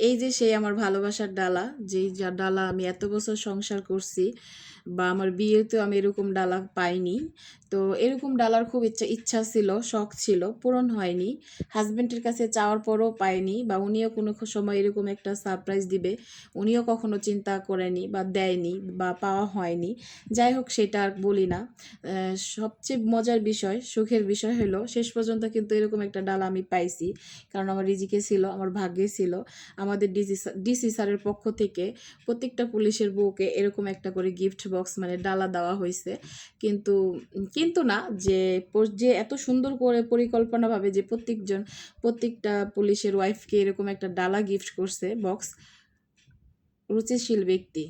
এই যে সেই আমার ভালোবাসার ডালা, যেই ডালা আমি এত বছর সংসার করছি, বা আমার বিয়েতেও আমি এরকম ডালা পাইনি। তো এরকম ডালার খুব ইচ্ছা ছিল, শখ ছিল, পূরণ হয়নি। হাজব্যান্ডের কাছে চাওয়ার পরও পাইনি, বা উনিও কোনো সময় এরকম একটা সারপ্রাইজ দিবে উনিও কখনো চিন্তা করেনি বা দেয়নি, বা পাওয়া হয়নি। যাই হোক, সেটা আর বলি না। সবচেয়ে মজার বিষয়, সুখের বিষয় হলো শেষ পর্যন্ত কিন্তু এরকম একটা ডালা আমি পাইছি। কারণ আমার রিজিকে ছিল, আমার ভাগ্যে ছিল। আমাদের ডিসি স্যারের পক্ষ থেকে প্রত্যেকটা পুলিশের বউকে এরকম একটা করে গিফট বক্স মানে ডালা দেওয়া হয়েছে। কিন্তু কিন্তু না, যে এত সুন্দর করে পরিকল্পনাভাবে যে প্রত্যেকটা পুলিশের ওয়াইফকে এরকম একটা ডালা গিফট করছে বক্স, রুচিশীল ব্যক্তি।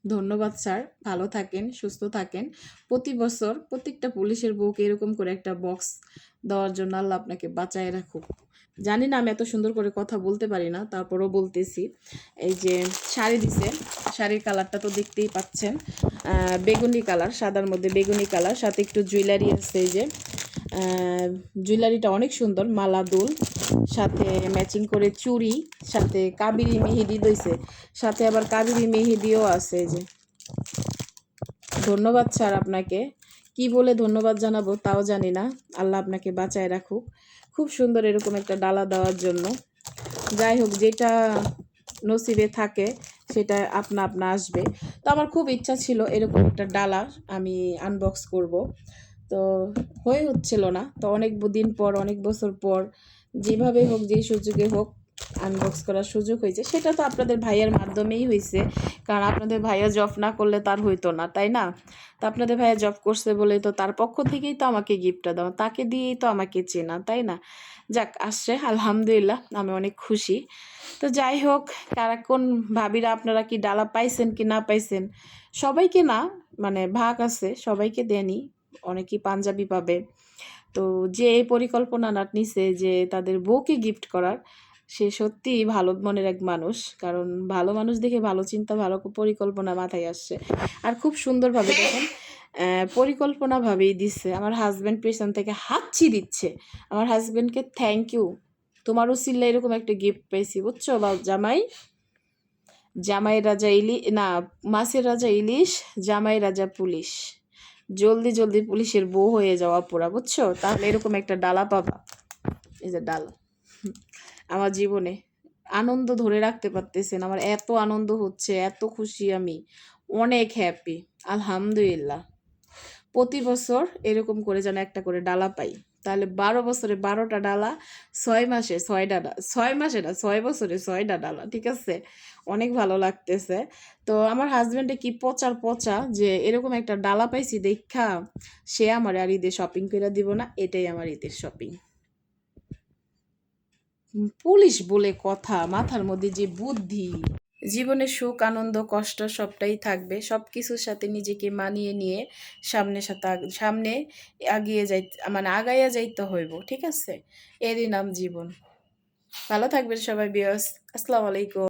ধন্যবাদ স্যার, ভালো থাকেন, সুস্থ থাকেন। প্রতি বছর প্রত্যেকটা পুলিশের বউকে এরকম করে একটা বক্স দেওয়ার জন্য আল্লাহ আপনাকে বাঁচায় রাখুক। জানি না আমি এত সুন্দর করে কথা বলতে পারি না, তারপরও বলতেছি। এই যে শাড়ি দিছে, শাড়ির কালারটা তো দেখতেই পাচ্ছেন, বেগুনি কালার, সাদার মধ্যে বেগুনি কালার, সাথে একটু জুয়েলারি আছে। এই যে জুয়েলারিটা অনেক সুন্দর, মালা দুল, সাথে ম্যাচিং করে চুড়ি, সাথে কাবেরী মেহেদি দইছে, সাথে আবার কাবেরী মেহেদিও আছে। এই যে ধন্যবাদ স্যার আপনাকে, কি বলে ধন্যবাদ জানাবো তাও জানি না। আল্লাহ আপনাকে বাঁচায় রাখুক। খুব সুন্দর এরকম একটা ডালা দেওয়ার জন্য। যাই হোক, যেটা নসিবে থাকে সেটা আপনা আপনা আসবে। তো আমার খুব ইচ্ছা ছিল এরকম একটা ডালা আমি আনবক্স করব, তো হয়ে হচ্ছিল না। তো অনেক দিন পর, অনেক বছর পর, যেভাবে হোক, যেই সুযোগে হোক আনবক্স করার সুযোগ হয়েছে। সেটা তো আপনাদের ভাইয়ার মাধ্যমেই হয়েছে, কারণ আপনাদের ভাইয়া জব না করলে তার হইতো না, তাই না? তো আপনাদের ভাইয়া জব করছে বলে তো তার পক্ষ থেকেই তো আমাকে গিফটটা দেওয়া, তাকে দিয়েই তো আমাকে চেনা, তাই না? যাক, আসছে, আলহামদুলিল্লাহ, আমি অনেক খুশি। তো যাই হোক, কারা কোন ভাবিরা আপনারা কি ডালা পাইছেন কি না পাইছেন, সবাইকে না, মানে ভাগ আছে, সবাইকে দেনি, অনেকেই পাঞ্জাবি পাবে। তো যে এই পরিকল্পনাটা নিছে যে তাদের বউকে গিফট করার, সে সত্যিই ভালো মনের এক মানুষ। কারণ ভালো মানুষ দেখে ভালো চিন্তা, ভালো পরিকল্পনা মাথায় আসছে। আর খুব সুন্দরভাবে দেখেন, পরিকল্পনাভাবেই দিচ্ছে। আমার হাজব্যান্ড পেছন থেকে হাতছি দিচ্ছে। আমার হাজব্যান্ডকে থ্যাংক ইউ, তোমারও সিল্লা এরকম একটা গিফট পেয়েছি, বুঝছো? বা জামাই, জামাই রাজা না, মাছের রাজা ইলিশ, জামাই রাজা পুলিশ। জলদি জলদি পুলিশের বউ হয়ে যাওয়া পুরা, বুঝছো? তাহলে এরকম একটা ডালা পাবা। এই যে ডালা, আমার জীবনে আনন্দ ধরে রাখতে পারতেছেন, আমার এত আনন্দ হচ্ছে, এত খুশি, আমি অনেক হ্যাপি, আলহামদুলিল্লাহ। প্রতি বছর এরকম করে যেন একটা করে ডালা পাই, তাহলে 12 বছরে 12টা ডালা, 6 মাসে 6টা ডালা, 6 মাসে না, 6 বছরে 6টা ডালা, ঠিক আছে? অনেক ভালো লাগতেছে। তো আমার হাজব্যান্ডে কি পচার পচা যে এরকম একটা ডালা পাইছি দেখা, সে আমার আর ঈদে শপিং করে দিব না, এটাই আমার ঈদের শপিং। পুলিশ বলে কথা, মাথার মধ্যে যে বুদ্ধি! জীবনে সুখ, আনন্দ, কষ্ট সবটাই থাকবে, সব কিছুর সাথে নিজেকে মানিয়ে নিয়ে সামনে আগিয়ে যাই, মানে আগাইয়া যাইতে হইব, ঠিক আছে? এরই নাম জীবন। ভালো থাকবেন সবাই, বিয়স। আসসালামু আলাইকুম।